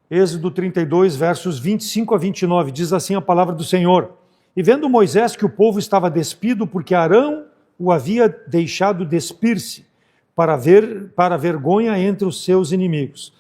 Êxodo 32, versos 25 a 29, diz assim a palavra do Senhor: E vendo Moisés que o povo estava despido, porque Arão o havia deixado despir-se, para vergonha entre os seus inimigos,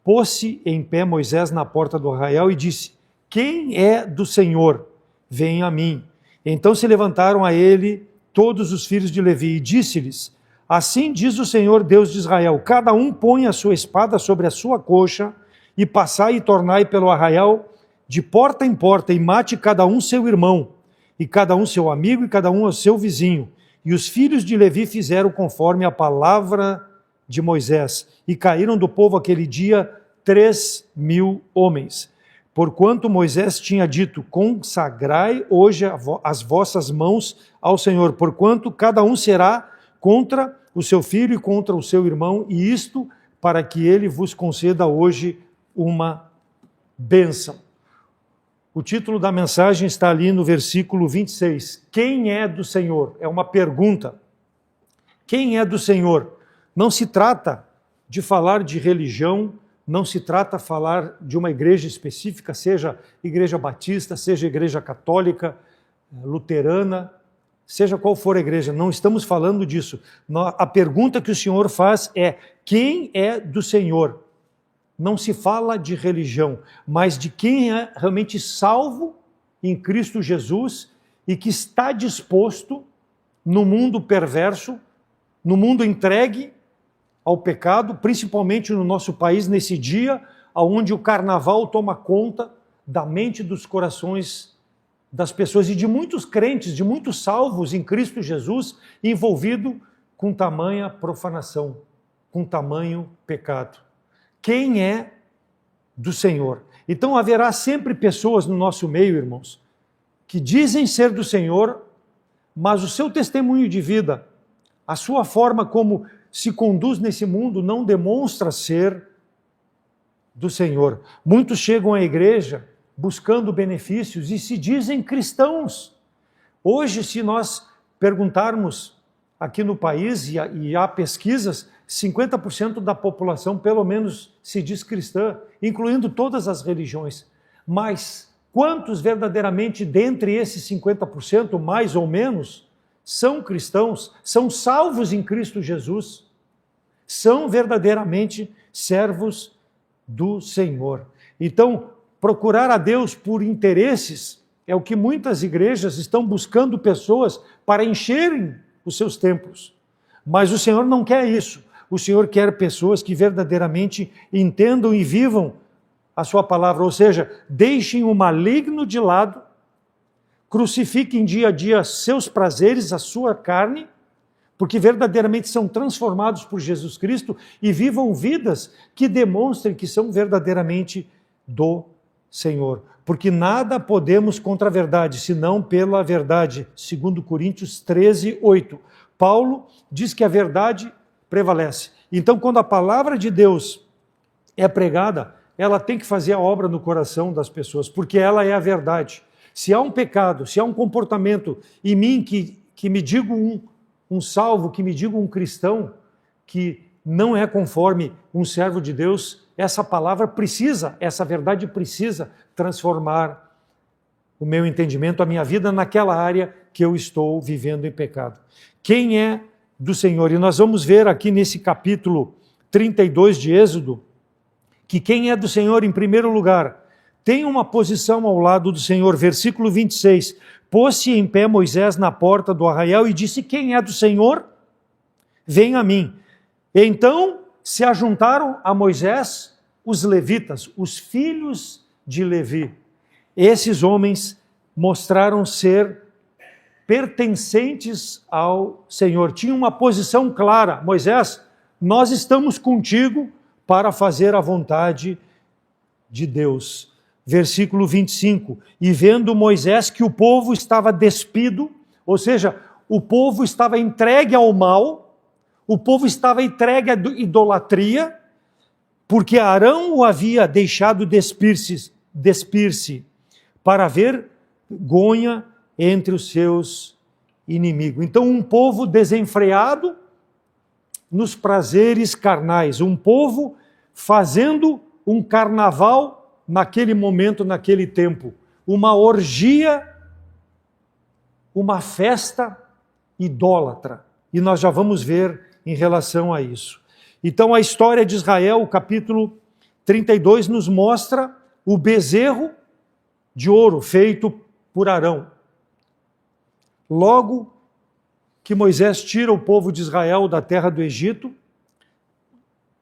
pôs-se em pé Moisés na porta do arraial e disse: Quem é do Senhor? Venha a mim. Então se levantaram a ele todos os filhos de Levi, e disse-lhes: Assim diz o Senhor Deus de Israel: Cada um põe a sua espada sobre a sua coxa, e passai e tornai pelo arraial de porta em porta, e mate cada um seu irmão, e cada um seu amigo, e cada um seu vizinho. E os filhos de Levi fizeram conforme a palavra de Moisés, e caíram do povo aquele dia 3.000 homens. Porquanto Moisés tinha dito: Consagrai hoje as vossas mãos ao Senhor, porquanto cada um será contra o seu filho e contra o seu irmão, e isto para que ele vos conceda hoje uma bênção. O título da mensagem está ali no versículo 26. Quem é do Senhor? É uma pergunta. Quem é do Senhor? Não se trata de falar de religião, não se trata de falar de uma igreja específica, seja igreja batista, seja igreja católica, luterana, seja qual for a igreja, não estamos falando disso. A pergunta que o Senhor faz é: quem é do Senhor? Não se fala de religião, mas de quem é realmente salvo em Cristo Jesus e que está disposto, no mundo perverso, no mundo entregue ao pecado, principalmente no nosso país, nesse dia onde o carnaval toma conta da mente e dos corações das pessoas e de muitos crentes, de muitos salvos em Cristo Jesus, envolvido com tamanha profanação, com tamanho pecado. Quem é do Senhor? Então haverá sempre pessoas no nosso meio, irmãos, que dizem ser do Senhor, mas o seu testemunho de vida, a sua forma como se conduz nesse mundo, não demonstra ser do Senhor. Muitos chegam à igreja buscando benefícios e se dizem cristãos. Hoje, se nós perguntarmos aqui no país, e há pesquisas, 50% da população, pelo menos, se diz cristã, incluindo todas as religiões. Mas quantos verdadeiramente, dentre esses 50%, mais ou menos, são cristãos, são salvos em Cristo Jesus, são verdadeiramente servos do Senhor? Então, procurar a Deus por interesses é o que muitas igrejas estão buscando pessoas para encherem os seus templos. Mas o Senhor não quer isso. O Senhor quer pessoas que verdadeiramente entendam e vivam a sua palavra, ou seja, deixem o maligno de lado, crucifiquem dia a dia seus prazeres, a sua carne, porque verdadeiramente são transformados por Jesus Cristo e vivam vidas que demonstrem que são verdadeiramente do Senhor. Porque nada podemos contra a verdade, senão pela verdade. 2 Coríntios 13, 8. Paulo diz que a verdade prevalece. Então, quando a palavra de Deus é pregada, ela tem que fazer a obra no coração das pessoas, porque ela é a verdade. Se há um pecado, se há um comportamento em mim que me diga um salvo, que me diga um cristão, que não é conforme um servo de Deus, essa palavra precisa, essa verdade precisa transformar o meu entendimento, a minha vida naquela área que eu estou vivendo em pecado. Quem é do Senhor? E nós vamos ver aqui nesse capítulo 32 de Êxodo, que quem é do Senhor, em primeiro lugar, tem uma posição ao lado do Senhor. Versículo 26, pôs-se em pé Moisés na porta do arraial e disse: quem é do Senhor? Vem a mim. Então se ajuntaram a Moisés os levitas, os filhos de Levi. Esses homens mostraram ser pertencentes ao Senhor. Tinham uma posição clara. Moisés, nós estamos contigo para fazer a vontade de Deus. Versículo 25, e vendo Moisés que o povo estava despido, ou seja, o povo estava entregue ao mal, o povo estava entregue à idolatria, porque Arão o havia deixado despir-se para vergonha entre os seus inimigos. Então, um povo desenfreado nos prazeres carnais, um povo fazendo um carnaval naquele momento, naquele tempo, uma orgia, uma festa idólatra. E nós já vamos ver em relação a isso. Então a história de Israel, o capítulo 32, nos mostra o bezerro de ouro feito por Arão. Logo que Moisés tira o povo de Israel da terra do Egito,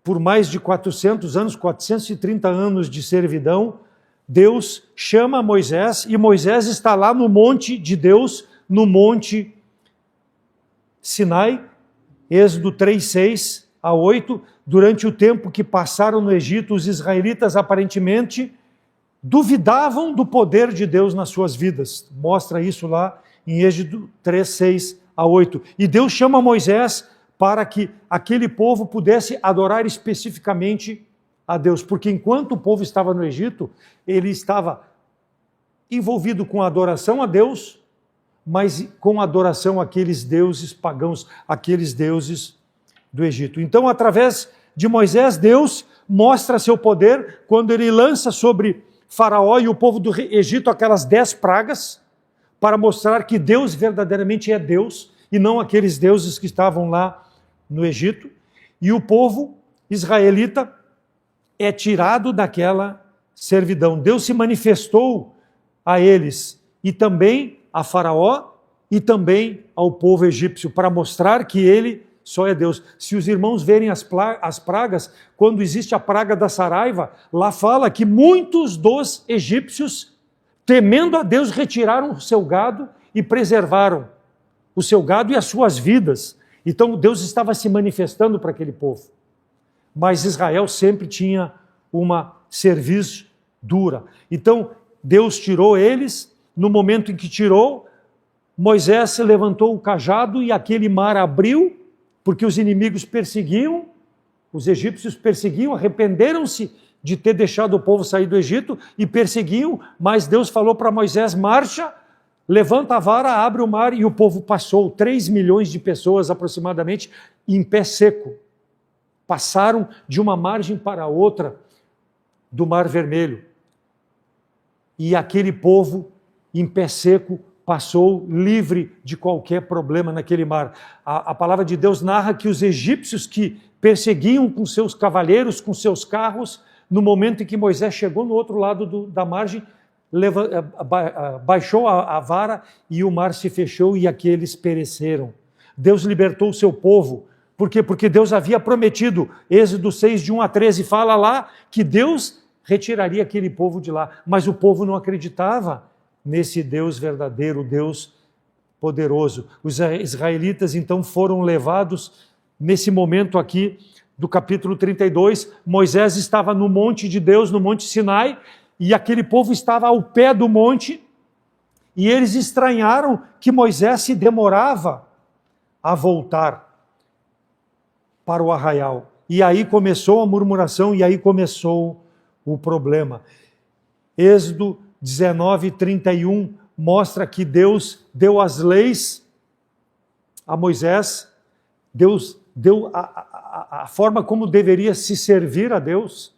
por mais de 400 anos, 430 anos de servidão, Deus chama Moisés e Moisés está lá no monte de Deus, no monte Sinai, Êxodo 3, 6 a 8, durante o tempo que passaram no Egito, os israelitas aparentemente duvidavam do poder de Deus nas suas vidas. Mostra isso lá em Êxodo 3, 6 a 8. E Deus chama Moisés para que aquele povo pudesse adorar especificamente a Deus, porque enquanto o povo estava no Egito, ele estava envolvido com a adoração a Deus, mas com a adoração àqueles deuses pagãos, aqueles deuses do Egito. Então, através de Moisés, Deus mostra seu poder quando ele lança sobre Faraó e o povo do Egito aquelas 10 pragas, para mostrar que Deus verdadeiramente é Deus, e não aqueles deuses que estavam lá no Egito. E o povo israelita é tirado daquela servidão. Deus se manifestou a eles, e também a Faraó, e também ao povo egípcio, para mostrar que ele só é Deus. Se os irmãos verem as pragas, quando existe a praga da saraiva, lá fala que muitos dos egípcios, temendo a Deus, retiraram o seu gado e preservaram o seu gado e as suas vidas. Então Deus estava se manifestando para aquele povo. Mas Israel sempre tinha uma cerviz dura. Então Deus tirou eles. No momento em que tirou, Moisés levantou o cajado e aquele mar abriu, porque os inimigos perseguiam, os egípcios perseguiam, arrependeram-se de ter deixado o povo sair do Egito e perseguiam, mas Deus falou para Moisés: marcha, levanta a vara, abre o mar, e o povo passou, 3 milhões de pessoas aproximadamente, em pé seco. Passaram de uma margem para a outra do Mar Vermelho. E aquele povo, em pé seco, passou livre de qualquer problema naquele mar. A palavra de Deus narra que os egípcios que perseguiam com seus cavaleiros, com seus carros, no momento em que Moisés chegou no outro lado da margem, baixou a vara e o mar se fechou e aqueles pereceram. Deus libertou o seu povo. Por quê? Porque Deus havia prometido, Êxodo 6, de 1 a 13, fala lá que Deus retiraria aquele povo de lá. Mas o povo não acreditava nesse Deus verdadeiro, Deus poderoso. Os israelitas então foram levados, nesse momento aqui do capítulo 32, Moisés estava no monte de Deus, no monte Sinai, e aquele povo estava ao pé do monte, e eles estranharam que Moisés se demorava a voltar para o arraial. E aí começou a murmuração, e aí começou o problema. Êxodo 19, 31 mostra que Deus deu as leis a Moisés, Deus deu a forma como deveria se servir a Deus.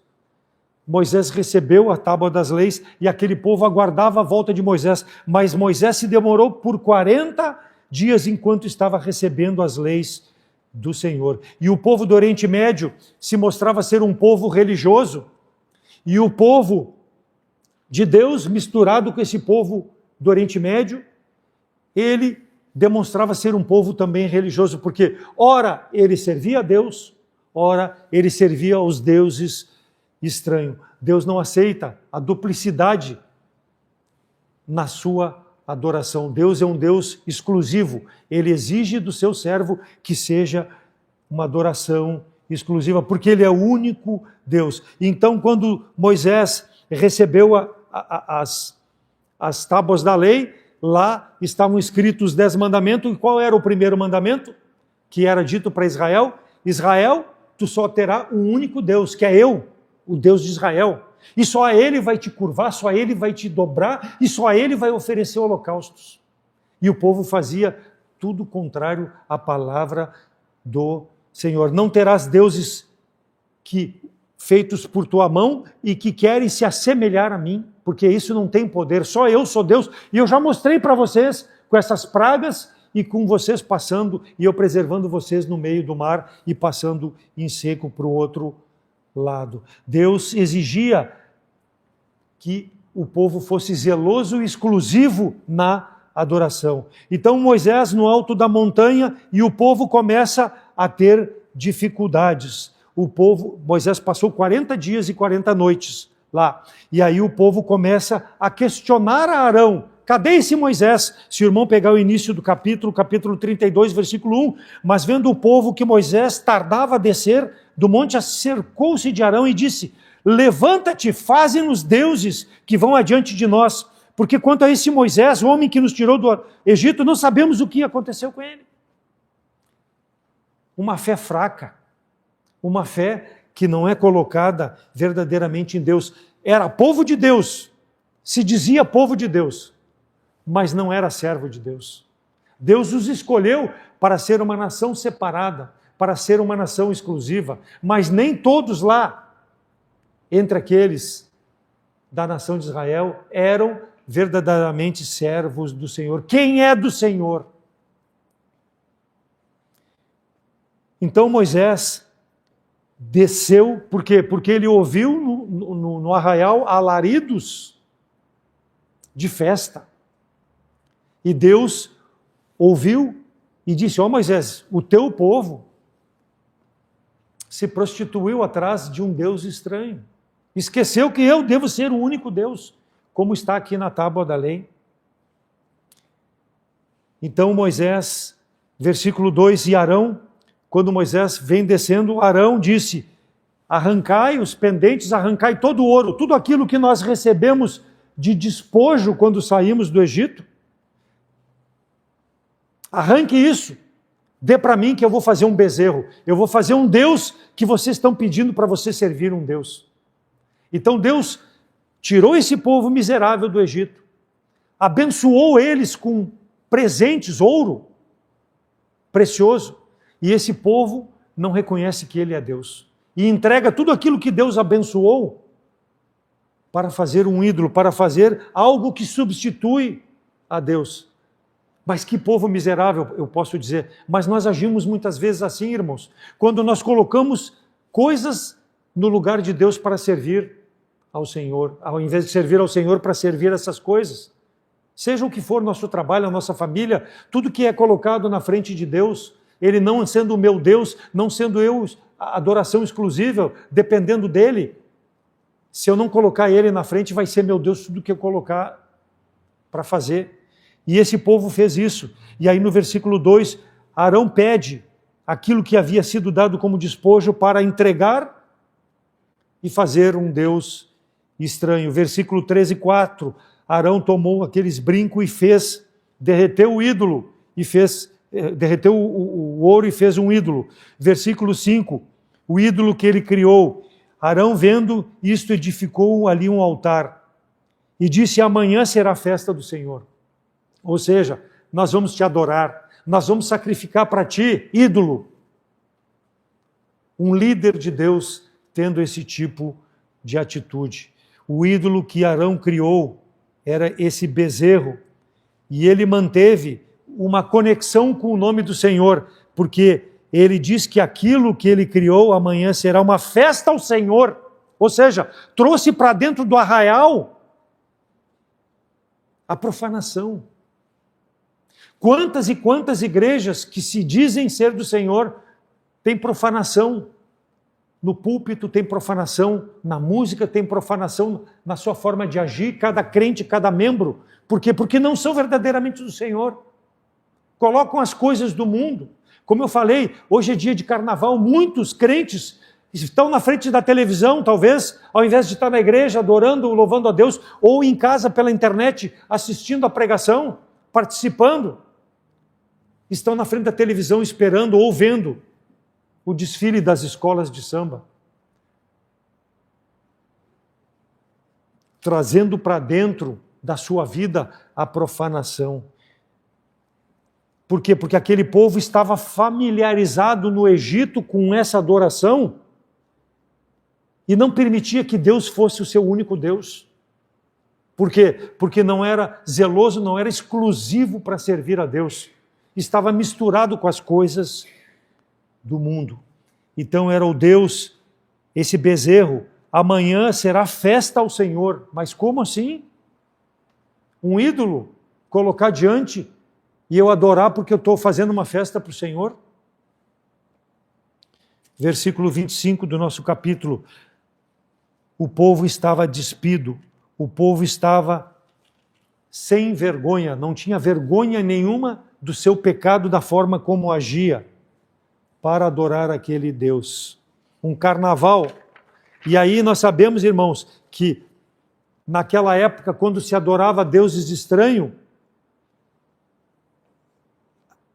Moisés recebeu a tábua das leis e aquele povo aguardava a volta de Moisés, mas Moisés se demorou por 40 dias enquanto estava recebendo as leis do Senhor. E o povo do Oriente Médio se mostrava ser um povo religioso, e o povo de Deus, misturado com esse povo do Oriente Médio, ele demonstrava ser um povo também religioso, porque ora ele servia a Deus, ora ele servia aos deuses estranhos. Deus não aceita a duplicidade na sua adoração. Deus é um Deus exclusivo. Ele exige do seu servo que seja uma adoração exclusiva, porque ele é o único Deus. Então, quando Moisés recebeu as tábuas da lei, lá estavam escritos os 10 mandamentos. E qual era o primeiro mandamento que era dito para Israel? Israel, tu só terá um único Deus, que é eu, o Deus de Israel. E só a ele vai te curvar, só a ele vai te dobrar, e só a ele vai oferecer holocaustos. E o povo fazia tudo contrário à palavra do Senhor. Não terás deuses que feitos por tua mão e que querem se assemelhar a mim, porque isso não tem poder, só eu sou Deus, e eu já mostrei para vocês com essas pragas e com vocês passando, e eu preservando vocês no meio do mar e passando em seco para o outro lado. Deus exigia que o povo fosse zeloso e exclusivo na adoração. Então Moisés no alto da montanha e o povo começa a ter dificuldades. Moisés passou 40 dias e 40 noites lá. E aí o povo começa a questionar a Arão. Cadê esse Moisés? Se o irmão pegar o início do capítulo 32, versículo 1, mas vendo o povo que Moisés tardava a descer do monte, acercou-se de Arão e disse: levanta-te, faze-nos deuses que vão adiante de nós, porque quanto a esse Moisés, o homem que nos tirou do Egito, não sabemos o que aconteceu com ele. Uma fé fraca, uma fé que não é colocada verdadeiramente em Deus. Era povo de Deus, se dizia povo de Deus, mas não era servo de Deus. Deus os escolheu para ser uma nação separada, para ser uma nação exclusiva, mas nem todos lá, entre aqueles da nação de Israel, eram verdadeiramente servos do Senhor. Quem é do Senhor? Então Moisés desceu, por quê? Porque ele ouviu no arraial alaridos de festa. E Deus ouviu e disse: ó Moisés, o teu povo se prostituiu atrás de um Deus estranho. Esqueceu que eu devo ser o único Deus, como está aqui na tábua da lei. Então Moisés, versículo 2, e Arão, quando Moisés vem descendo, Arão disse: arrancai os pendentes, arrancai todo o ouro, tudo aquilo que nós recebemos de despojo quando saímos do Egito. Arranque isso, dê para mim que eu vou fazer um bezerro, eu vou fazer um Deus que vocês estão pedindo para você servir um Deus. Então Deus tirou esse povo miserável do Egito, abençoou eles com presentes, ouro precioso, e esse povo não reconhece que ele é Deus, e entrega tudo aquilo que Deus abençoou para fazer um ídolo, para fazer algo que substitui a Deus. Mas que povo miserável, eu posso dizer. Mas nós agimos muitas vezes assim, irmãos, quando nós colocamos coisas no lugar de Deus para servir ao Senhor, ao invés de servir ao Senhor para servir essas coisas. Seja o que for nosso trabalho, a nossa família, tudo que é colocado na frente de Deus, Ele não sendo o meu Deus, não sendo eu a adoração exclusiva, dependendo dEle, se eu não colocar Ele na frente, vai ser meu Deus tudo que eu colocar para fazer. E esse povo fez isso. E aí no versículo 2, Arão pede aquilo que havia sido dado como despojo para entregar e fazer um Deus estranho. Versículo 13 e 4, Arão tomou aqueles brincos e derreteu o ídolo, derreteu o ouro e fez um ídolo. Versículo 5, o ídolo que ele criou. Arão, vendo isto, edificou ali um altar e disse: amanhã será a festa do Senhor. Ou seja, nós vamos te adorar, nós vamos sacrificar para ti, ídolo. Um líder de Deus tendo esse tipo de atitude. O ídolo que Arão criou era esse bezerro, e ele manteve uma conexão com o nome do Senhor, porque ele diz que aquilo que ele criou amanhã será uma festa ao Senhor, ou seja, trouxe para dentro do arraial a profanação. Quantas e quantas igrejas que se dizem ser do Senhor têm profanação no púlpito, tem profanação na música, tem profanação na sua forma de agir, cada crente, cada membro. Por quê? Porque não são verdadeiramente do Senhor. Colocam as coisas do mundo. Como eu falei, hoje é dia de carnaval, muitos crentes estão na frente da televisão, talvez, ao invés de estar na igreja adorando, louvando a Deus, ou em casa pela internet, assistindo a pregação, participando. Estão na frente da televisão esperando ou vendo o desfile das escolas de samba, trazendo para dentro da sua vida a profanação. Por quê? Porque aquele povo estava familiarizado no Egito com essa adoração, e não permitia que Deus fosse o seu único Deus. Por quê? Porque não era zeloso, não era exclusivo para servir a Deus. Estava misturado com as coisas do mundo. Então era o Deus, esse bezerro, amanhã será festa ao Senhor. Mas como assim? Um ídolo colocar diante e eu adorar porque eu estou fazendo uma festa para o Senhor? Versículo 25 do nosso capítulo. O povo estava despido, o povo estava sem vergonha, não tinha vergonha nenhuma do seu pecado, da forma como agia, para adorar aquele Deus. Um carnaval. E aí nós sabemos, irmãos, que naquela época, quando se adorava deuses estranhos,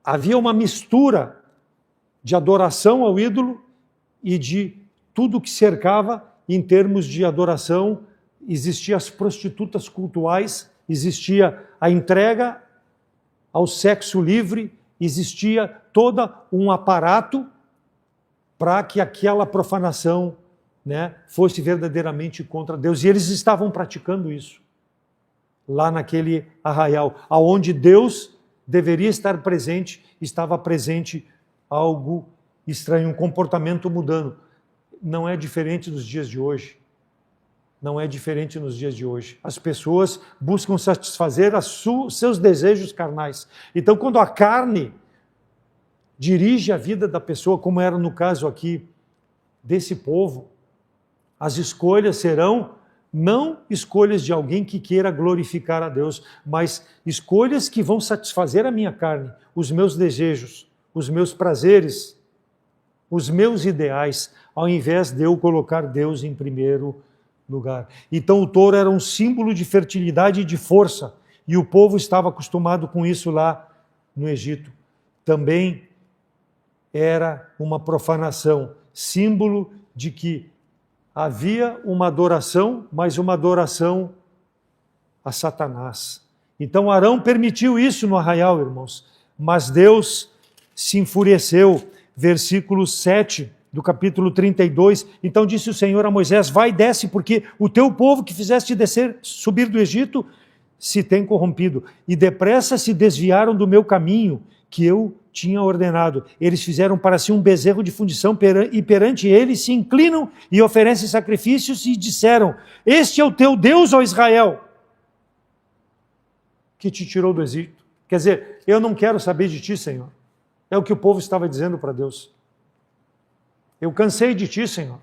havia uma mistura de adoração ao ídolo e de tudo que cercava em termos de adoração. Existiam as prostitutas cultuais, existia a entrega ao sexo livre, existia todo um aparato para que aquela profanação, né, fosse verdadeiramente contra Deus. E eles estavam praticando isso lá naquele arraial, aonde Deus deveria estar presente, estava presente algo estranho, um comportamento mudando. Não é diferente dos dias de hoje. Não é diferente nos dias de hoje. As pessoas buscam satisfazer seus desejos carnais. Então, quando a carne dirige a vida da pessoa, como era no caso aqui desse povo, as escolhas serão não escolhas de alguém que queira glorificar a Deus, mas escolhas que vão satisfazer a minha carne, os meus desejos, os meus prazeres, os meus ideais, ao invés de eu colocar Deus em primeiro lugar. Então o touro era um símbolo de fertilidade e de força, e o povo estava acostumado com isso lá no Egito. Também era uma profanação, símbolo de que havia uma adoração, mas uma adoração a Satanás. Então Arão permitiu isso no arraial, irmãos, mas Deus se enfureceu. Versículo 7 do capítulo 32, então disse o Senhor a Moisés, vai, desce, porque o teu povo que fizeste subir do Egito se tem corrompido, e depressa se desviaram do meu caminho, que eu tinha ordenado. Eles fizeram para si um bezerro de fundição, e perante ele se inclinam e oferecem sacrifícios, e disseram, este é o teu Deus, ó Israel, que te tirou do Egito. Quer dizer, eu não quero saber de ti, Senhor. É o que o povo estava dizendo para Deus. Eu cansei de ti, Senhor.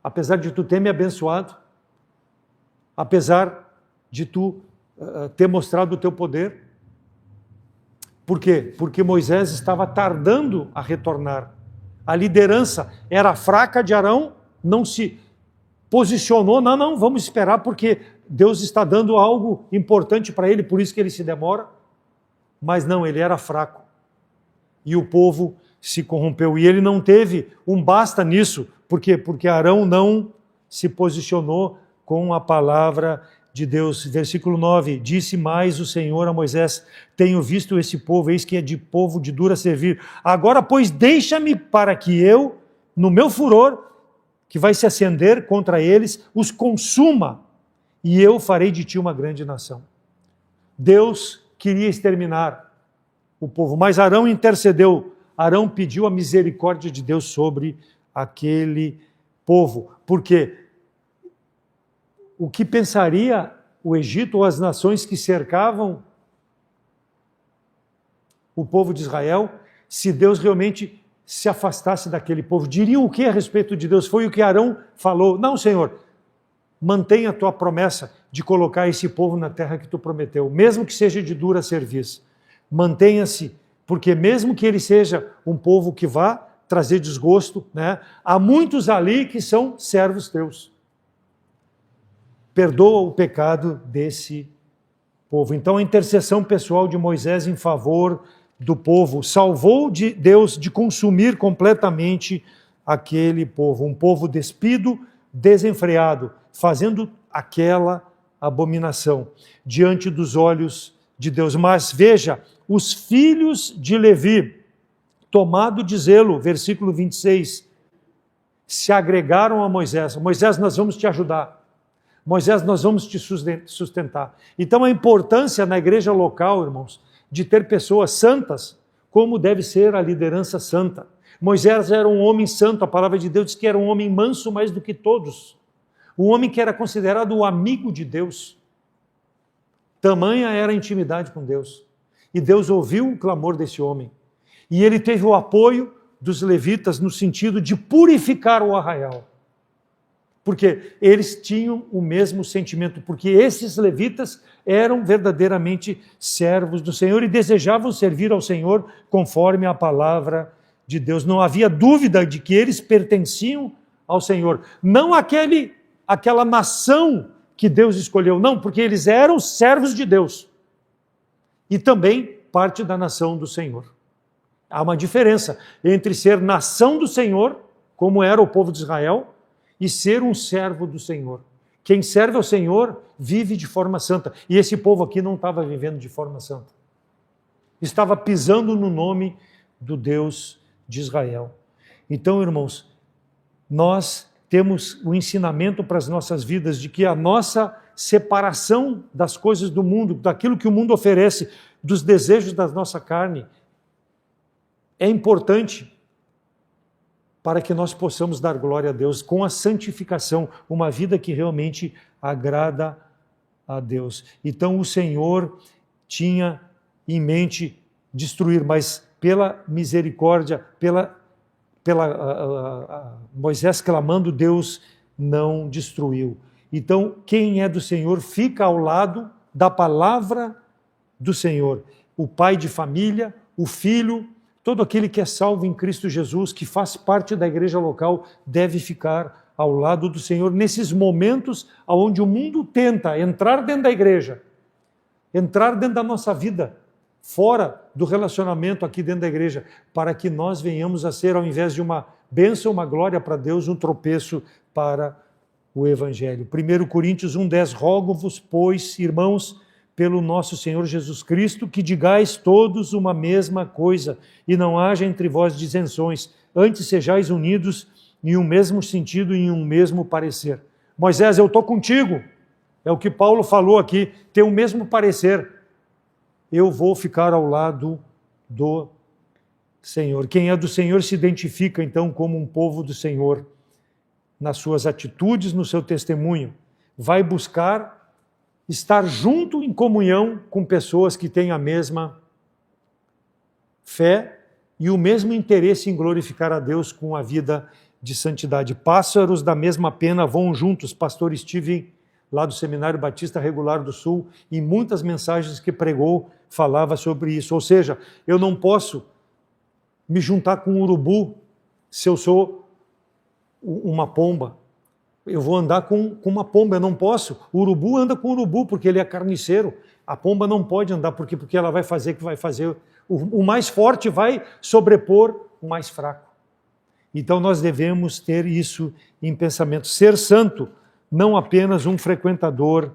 Apesar de tu ter me abençoado, apesar de tu ter mostrado o teu poder. Por quê? Porque Moisés estava tardando a retornar. A liderança era fraca de Arão, não se posicionou, não, vamos esperar porque Deus está dando algo importante para ele, por isso que ele se demora. Mas não, ele era fraco. E o povo se corrompeu. E ele não teve um basta nisso. Por quê? Porque Arão não se posicionou com a palavra de Deus. Versículo 9. Disse mais o Senhor a Moisés, tenho visto esse povo, eis que é de povo de dura servir. Agora, pois, deixa-me para que eu, no meu furor, que vai se acender contra eles, os consuma, e eu farei de ti uma grande nação. Deus queria exterminar o povo, mas Arão intercedeu. Arão pediu a misericórdia de Deus sobre aquele povo. Por quê? O que pensaria o Egito ou as nações que cercavam o povo de Israel se Deus realmente se afastasse daquele povo? Diriam o que a respeito de Deus? Foi o que Arão falou. Não, Senhor, mantenha a tua promessa de colocar esse povo na terra que tu prometeu, mesmo que seja de dura serviço. Mantenha-se, porque mesmo que ele seja um povo que vá trazer desgosto, né, há muitos ali que são servos teus. Perdoa o pecado desse povo. Então a intercessão pessoal de Moisés em favor do povo salvou Deus de consumir completamente aquele povo, um povo despido, desenfreado, fazendo aquela abominação diante dos olhos de Deus. Mas veja, os filhos de Levi, tomado de zelo, versículo 26, se agregaram a Moisés. Moisés, nós vamos te ajudar. Moisés, nós vamos te sustentar. Então a importância na igreja local, irmãos, de ter pessoas santas, como deve ser a liderança santa. Moisés era um homem santo, a palavra de Deus diz que era um homem manso mais do que todos. Um homem que era considerado o amigo de Deus. Tamanha era a intimidade com Deus. E Deus ouviu o clamor desse homem. E ele teve o apoio dos levitas no sentido de purificar o arraial. Porque eles tinham o mesmo sentimento, porque esses levitas eram verdadeiramente servos do Senhor e desejavam servir ao Senhor conforme a palavra de Deus. Não havia dúvida de que eles pertenciam ao Senhor. Não aquela nação que Deus escolheu, não, porque eles eram servos de Deus. E também parte da nação do Senhor. Há uma diferença entre ser nação do Senhor, como era o povo de Israel, e ser um servo do Senhor. Quem serve ao Senhor vive de forma santa. E esse povo aqui não estava vivendo de forma santa. Estava pisando no nome do Deus de Israel. Então, irmãos, nós temos o ensinamento para as nossas vidas de que a nossa separação das coisas do mundo, daquilo que o mundo oferece, dos desejos da nossa carne, é importante para que nós possamos dar glória a Deus com a santificação, uma vida que realmente agrada a Deus. Então o Senhor tinha em mente destruir, mas pela misericórdia, Moisés clamando, Deus não destruiu. Então quem é do Senhor fica ao lado da palavra do Senhor. O pai de família, o filho, todo aquele que é salvo em Cristo Jesus, que faz parte da igreja local, deve ficar ao lado do Senhor nesses momentos onde o mundo tenta entrar dentro da igreja, entrar dentro da nossa vida, fora do relacionamento aqui dentro da igreja, para que nós venhamos a ser, ao invés de uma bênção, uma glória para Deus, um tropeço para o Evangelho. 1 Coríntios 1,10: rogo-vos, pois, irmãos, pelo nosso Senhor Jesus Cristo, que digais todos uma mesma coisa, e não haja entre vós dissenções, antes sejais unidos em um mesmo sentido e em um mesmo parecer. Moisés, eu estou contigo, é o que Paulo falou aqui, tem o mesmo parecer, eu vou ficar ao lado do Senhor. Quem é do Senhor se identifica então como um povo do Senhor, nas suas atitudes, no seu testemunho, vai buscar estar junto em comunhão com pessoas que têm a mesma fé e o mesmo interesse em glorificar a Deus com a vida de santidade. Pássaros da mesma pena voam juntos. Pastor Steven, lá do Seminário Batista Regular do Sul, em muitas mensagens que pregou, falava sobre isso. Ou seja, eu não posso me juntar com um urubu se eu sou uma pomba. Eu vou andar com uma pomba, eu não posso. O urubu anda com o urubu, porque ele é carniceiro. A pomba não pode andar, porque ela vai fazer o que vai fazer. O mais forte vai sobrepor o mais fraco. Então nós devemos ter isso em pensamento. Ser santo, não apenas um frequentador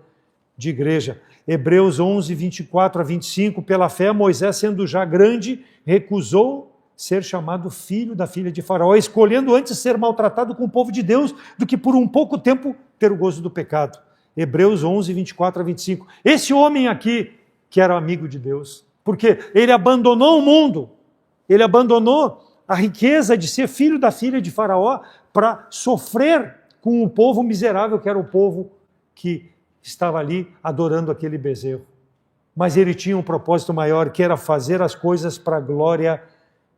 de igreja. Hebreus 11, 24 a 25, pela fé, Moisés, sendo já grande, recusou ser chamado filho da filha de Faraó, escolhendo antes ser maltratado com o povo de Deus do que por um pouco tempo ter o gozo do pecado. Hebreus 11, 24 a 25. Esse homem aqui, que era amigo de Deus, porque ele abandonou o mundo, ele abandonou a riqueza de ser filho da filha de Faraó para sofrer com o povo miserável, que era o povo que estava ali adorando aquele bezerro. Mas ele tinha um propósito maior, que era fazer as coisas para a glória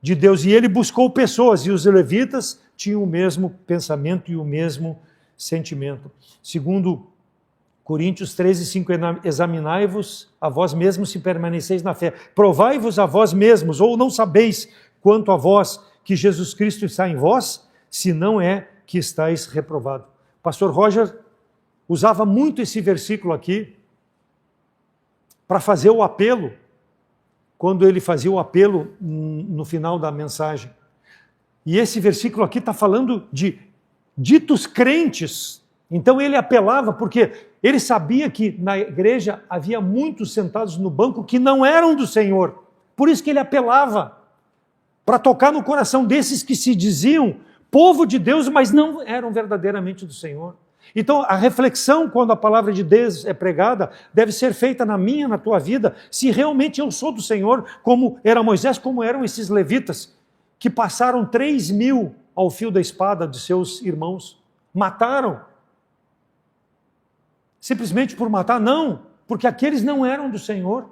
de Deus. E ele buscou pessoas, e os levitas tinham o mesmo pensamento e o mesmo sentimento. Segundo Coríntios 13, 5, examinai-vos a vós mesmos se permaneceis na fé. Provai-vos a vós mesmos, ou não sabeis quanto a vós que Jesus Cristo está em vós, se não é que estáis reprovado. Pastor Roger usava muito esse versículo aqui para fazer o apelo, quando ele fazia o apelo no final da mensagem. E esse versículo aqui está falando de ditos crentes. Então ele apelava, porque ele sabia que na igreja havia muitos sentados no banco que não eram do Senhor. Por isso que ele apelava, para tocar no coração desses que se diziam povo de Deus, mas não eram verdadeiramente do Senhor. Então, a reflexão, quando a palavra de Deus é pregada, deve ser feita na minha, na tua vida, se realmente eu sou do Senhor, como era Moisés, como eram esses levitas, que passaram 3.000 ao fio da espada de seus irmãos. Mataram. Simplesmente por matar? Não, porque aqueles não eram do Senhor.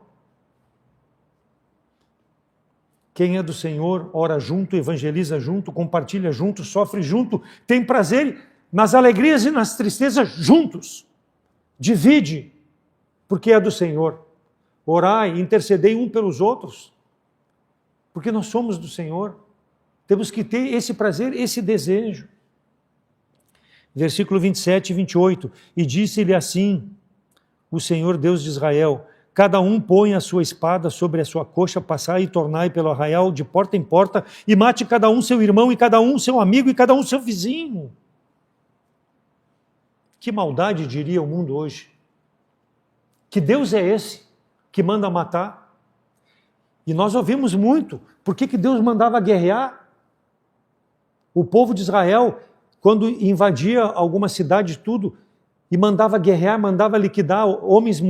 Quem é do Senhor, ora junto, evangeliza junto, compartilha junto, sofre junto, tem prazer nas alegrias e nas tristezas juntos. Divide, porque é do Senhor. Orai, intercedei um pelos outros, porque nós somos do Senhor. Temos que ter esse prazer, esse desejo. Versículo 27 e 28. E disse-lhe assim, o Senhor Deus de Israel: cada um põe a sua espada sobre a sua coxa, passai e tornai pelo arraial de porta em porta, e mate cada um seu irmão, e cada um seu amigo, e cada um seu vizinho. Que maldade, diria o mundo hoje. Que Deus é esse que manda matar? E nós ouvimos muito. Por que Deus mandava guerrear? O povo de Israel, quando invadia alguma cidade, tudo, e mandava guerrear, mandava liquidar homens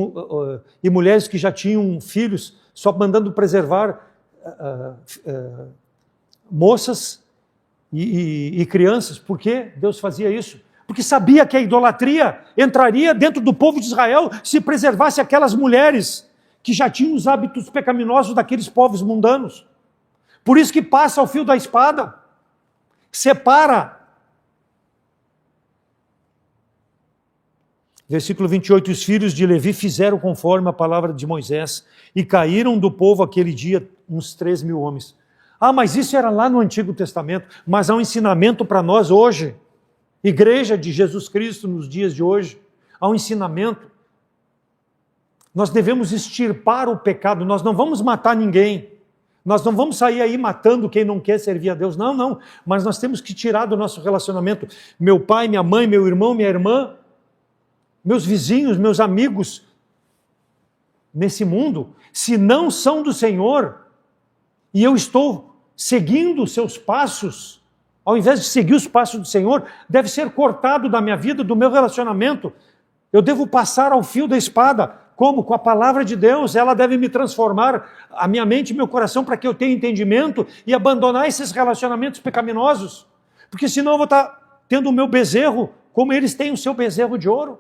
e mulheres que já tinham filhos, só mandando preservar moças e crianças. Por que Deus fazia isso? Porque sabia que a idolatria entraria dentro do povo de Israel se preservasse aquelas mulheres que já tinham os hábitos pecaminosos daqueles povos mundanos. Por isso que passa ao fio da espada, separa. Versículo 28, os filhos de Levi fizeram conforme a palavra de Moisés e caíram do povo aquele dia uns 3.000 homens. Ah, mas isso era lá no Antigo Testamento, mas há um ensinamento para nós hoje. Igreja de Jesus Cristo nos dias de hoje, há um ensinamento. Nós devemos extirpar o pecado, nós não vamos matar ninguém, nós não vamos sair aí matando quem não quer servir a Deus, não, mas nós temos que tirar do nosso relacionamento meu pai, minha mãe, meu irmão, minha irmã, meus vizinhos, meus amigos, nesse mundo, se não são do Senhor, e eu estou seguindo os seus passos, ao invés de seguir os passos do Senhor, deve ser cortado da minha vida, do meu relacionamento. Eu devo passar ao fio da espada. Como? Com a palavra de Deus. Ela deve me transformar a minha mente e meu coração para que eu tenha entendimento e abandonar esses relacionamentos pecaminosos. Porque senão eu vou estar tendo o meu bezerro como eles têm o seu bezerro de ouro.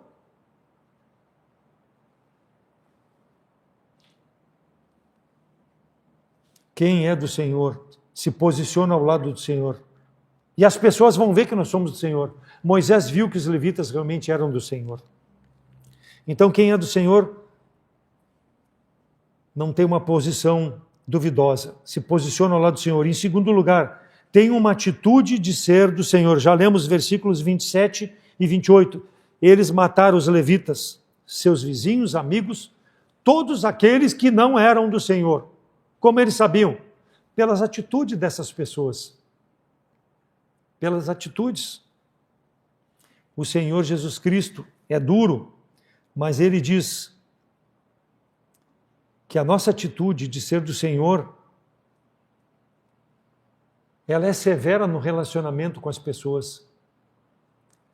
Quem é do Senhor se posiciona ao lado do Senhor. E as pessoas vão ver que nós somos do Senhor. Moisés viu que os levitas realmente eram do Senhor. Então, quem é do Senhor não tem uma posição duvidosa. Se posiciona ao lado do Senhor. Em segundo lugar, tem uma atitude de ser do Senhor. Já lemos versículos 27 e 28. Eles mataram os levitas, seus vizinhos, amigos, todos aqueles que não eram do Senhor. Como eles sabiam? Pelas atitudes dessas pessoas. Pelas atitudes. O Senhor Jesus Cristo é duro, mas Ele diz que a nossa atitude de ser do Senhor, ela é severa no relacionamento com as pessoas.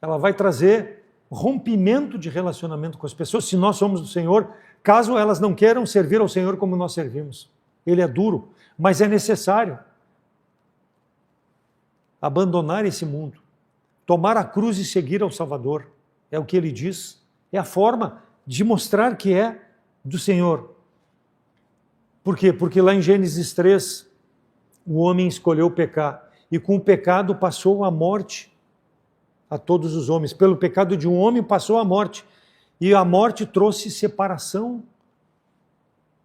Ela vai trazer rompimento de relacionamento com as pessoas, se nós somos do Senhor, caso elas não queiram servir ao Senhor como nós servimos. Ele é duro, mas é necessário abandonar esse mundo, tomar a cruz e seguir ao Salvador. É o que ele diz. É a forma de mostrar que é do Senhor. Por quê? Porque lá em Gênesis 3, o homem escolheu pecar, e com o pecado passou a morte a todos os homens. Pelo pecado de um homem passou a morte, e a morte trouxe separação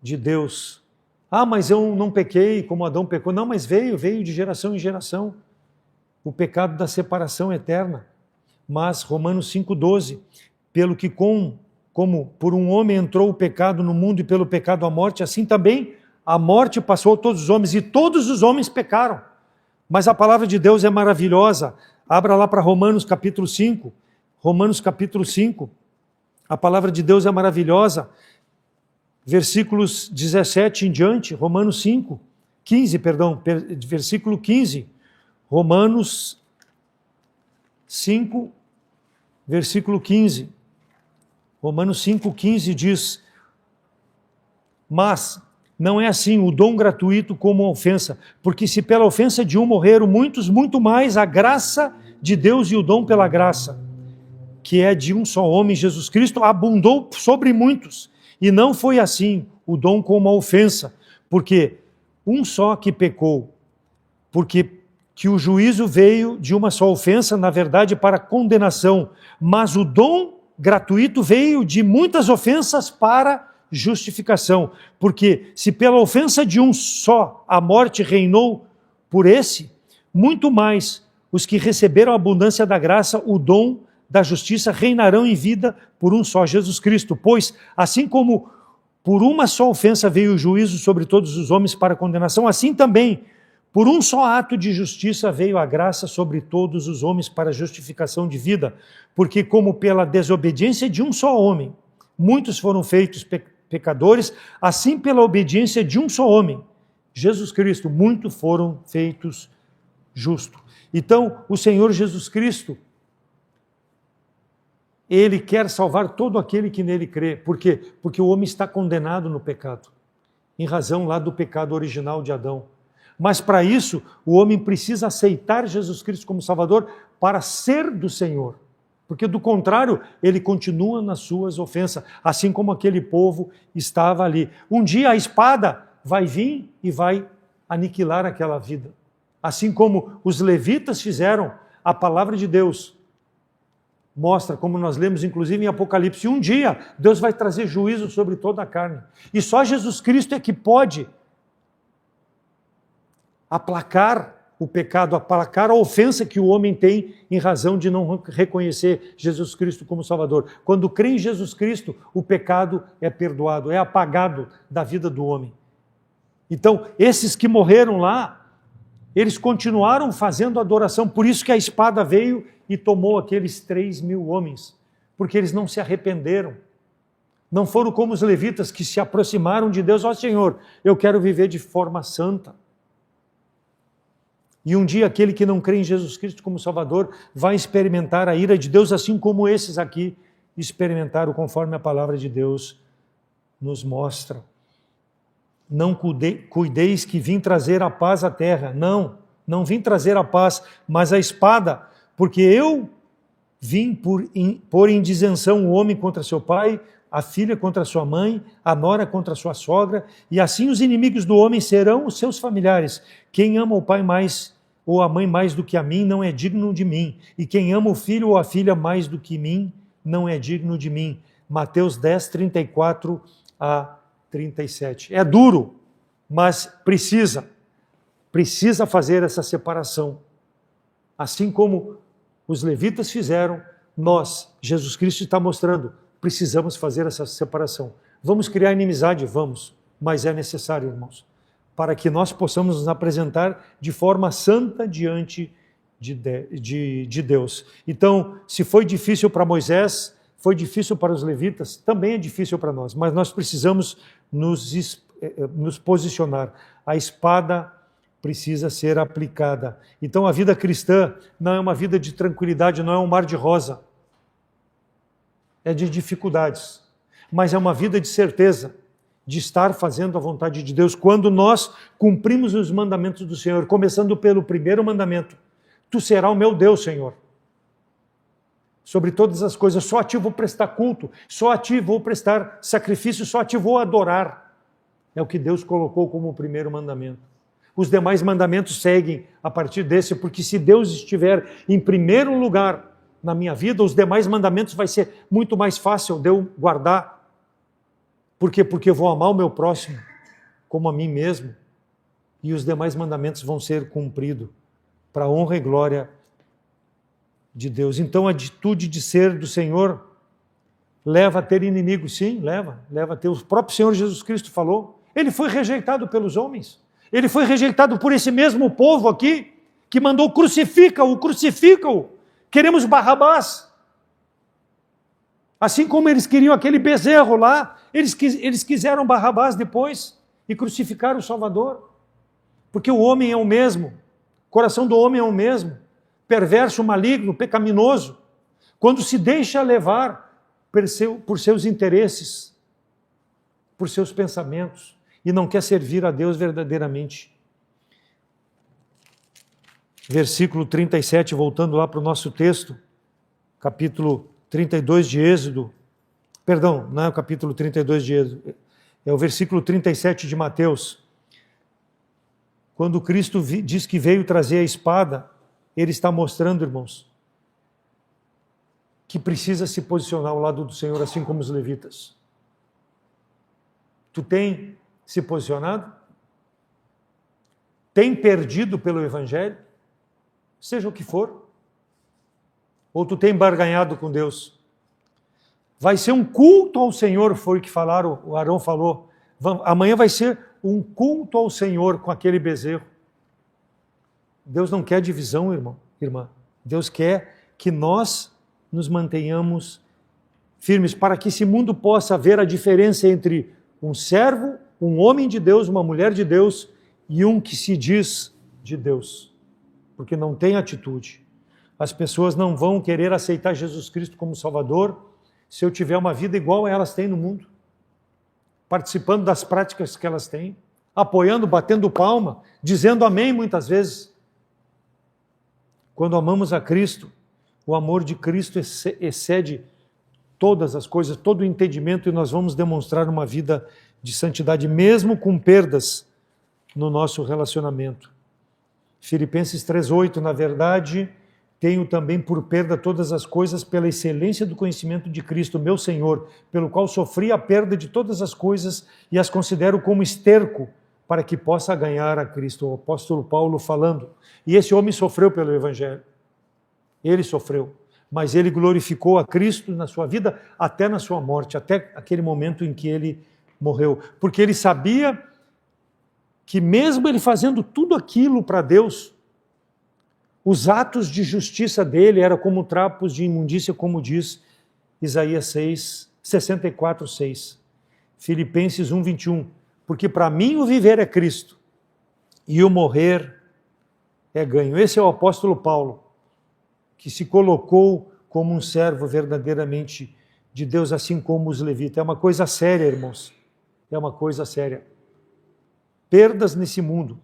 de Deus. Ah, mas eu não pequei como Adão pecou. Não, mas veio de geração em geração. O pecado da separação eterna. Mas, Romanos 5,12, pelo que como por um homem entrou o pecado no mundo e pelo pecado a morte, assim também a morte passou a todos os homens e todos os homens pecaram. Mas a palavra de Deus é maravilhosa. Abra lá para Romanos capítulo 5. Romanos capítulo 5. A palavra de Deus é maravilhosa. Versículos 17 em diante, Romanos 5, 15, perdão, versículo 15. Romanos 5, versículo 15. Romanos 5,15 diz: mas não é assim o dom gratuito como a ofensa, porque se pela ofensa de um morreram muitos, muito mais a graça de Deus e o dom pela graça, que é de um só homem, Jesus Cristo, abundou sobre muitos. E não foi assim o dom como a ofensa, porque um só que pecou, porque que o juízo veio de uma só ofensa, na verdade, para condenação, mas o dom gratuito veio de muitas ofensas para justificação, porque se pela ofensa de um só a morte reinou por esse, muito mais os que receberam a abundância da graça, o dom da justiça, reinarão em vida por um só, Jesus Cristo. Pois, assim como por uma só ofensa veio o juízo sobre todos os homens para condenação, assim também, por um só ato de justiça veio a graça sobre todos os homens para justificação de vida, porque como pela desobediência de um só homem, muitos foram feitos pecadores, assim pela obediência de um só homem, Jesus Cristo, muitos foram feitos justos. Então, o Senhor Jesus Cristo, Ele quer salvar todo aquele que nele crê. Por quê? Porque o homem está condenado no pecado, em razão lá do pecado original de Adão. Mas para isso, o homem precisa aceitar Jesus Cristo como Salvador para ser do Senhor. Porque do contrário, ele continua nas suas ofensas, assim como aquele povo estava ali. Um dia a espada vai vir e vai aniquilar aquela vida. Assim como os levitas fizeram, a palavra de Deus mostra, como nós lemos inclusive em Apocalipse, um dia Deus vai trazer juízo sobre toda a carne. E só Jesus Cristo é que pode aplacar o pecado, aplacar a ofensa que o homem tem em razão de não reconhecer Jesus Cristo como Salvador. Quando crê em Jesus Cristo, o pecado é perdoado, é apagado da vida do homem. Então, esses que morreram lá, eles continuaram fazendo adoração, por isso que a espada veio e tomou aqueles 3.000 homens, porque eles não se arrependeram. Não foram como os levitas que se aproximaram de Deus: ó Senhor, eu quero viver de forma santa. E um dia aquele que não crê em Jesus Cristo como Salvador vai experimentar a ira de Deus, assim como esses aqui experimentaram, conforme a palavra de Deus nos mostra. Não cuideis que vim trazer a paz à terra. Não vim trazer a paz, mas a espada, porque eu vim pôr em disenção o homem contra seu pai, a filha contra sua mãe, a nora contra sua sogra, e assim os inimigos do homem serão os seus familiares. Quem ama o pai mais ou a mãe mais do que a mim não é digno de mim, e quem ama o filho ou a filha mais do que mim não é digno de mim. Mateus 10, 34 a 37. É duro, mas precisa fazer essa separação. Assim como os levitas fizeram, nós, Jesus Cristo está mostrando, precisamos fazer essa separação. Vamos criar inimizade? Vamos, mas é necessário, irmãos, para que nós possamos nos apresentar de forma santa diante de Deus. Então, se foi difícil para Moisés, foi difícil para os levitas, também é difícil para nós, mas nós precisamos nos posicionar. A espada precisa ser aplicada. Então, a vida cristã não é uma vida de tranquilidade, não é um mar de rosa. É de dificuldades, mas é uma vida de certeza, de estar fazendo a vontade de Deus, quando nós cumprimos os mandamentos do Senhor, começando pelo primeiro mandamento: tu serás o meu Deus, Senhor. Sobre todas as coisas, só a ti vou prestar culto, só a ti vou prestar sacrifício, só a ti vou adorar. É o que Deus colocou como o primeiro mandamento. Os demais mandamentos seguem a partir desse, porque se Deus estiver em primeiro lugar na minha vida, os demais mandamentos vai ser muito mais fácil de eu guardar. Por quê? Porque eu vou amar o meu próximo como a mim mesmo, e os demais mandamentos vão ser cumpridos para a honra e glória de Deus. Então a atitude de ser do Senhor leva a ter inimigos, sim, leva a ter. O próprio Senhor Jesus Cristo falou, ele foi rejeitado pelos homens, ele foi rejeitado por esse mesmo povo aqui, que mandou crucifica-o, queremos Barrabás. Assim como eles queriam aquele bezerro lá, eles quiseram Barrabás depois e crucificaram o Salvador. Porque o homem é o mesmo, o coração do homem é o mesmo. perverso, maligno, pecaminoso, quando se deixa levar por seus interesses, por seus pensamentos, e não quer servir a Deus verdadeiramente. Versículo 37, voltando lá para o nosso texto, capítulo 32 de Êxodo, perdão, não é o capítulo 32 de Êxodo, é o versículo 37 de Mateus. Quando Cristo diz que veio trazer a espada, ele está mostrando, irmãos, que precisa se posicionar ao lado do Senhor, assim como os levitas. Tu tem se posicionado? Tem perdido pelo Evangelho? Seja o que for. Ou tu tem barganhado com Deus? Vai ser um culto ao Senhor, foi o que falaram, o Arão falou. Amanhã vai ser um culto ao Senhor com aquele bezerro. Deus não quer divisão, irmã. Deus quer que nós nos mantenhamos firmes, para que esse mundo possa ver a diferença entre um servo, um homem de Deus, uma mulher de Deus, e um que se diz de Deus, porque não tem atitude. As pessoas não vão querer aceitar Jesus Cristo como Salvador se eu tiver uma vida igual a elas têm no mundo, participando das práticas que elas têm, apoiando, batendo palma, dizendo amém muitas vezes. Quando amamos a Cristo, o amor de Cristo excede todas as coisas, todo o entendimento, e nós vamos demonstrar uma vida de santidade, mesmo com perdas no nosso relacionamento. Filipenses 3:8, na verdade, tenho também por perda todas as coisas pela excelência do conhecimento de Cristo, meu Senhor, pelo qual sofri a perda de todas as coisas e as considero como esterco para que possa ganhar a Cristo. O apóstolo Paulo falando. E esse homem sofreu pelo Evangelho. Ele sofreu, mas ele glorificou a Cristo na sua vida, até na sua morte, até aquele momento em que ele morreu. Porque ele sabia que mesmo ele fazendo tudo aquilo para Deus, os atos de justiça dele eram como trapos de imundícia, como diz Isaías 64:6. Filipenses 1:21. Porque para mim o viver é Cristo e o morrer é ganho. Esse é o apóstolo Paulo, que se colocou como um servo verdadeiramente de Deus, assim como os levitas. É uma coisa séria, irmãos. É uma coisa séria. Perdas nesse mundo,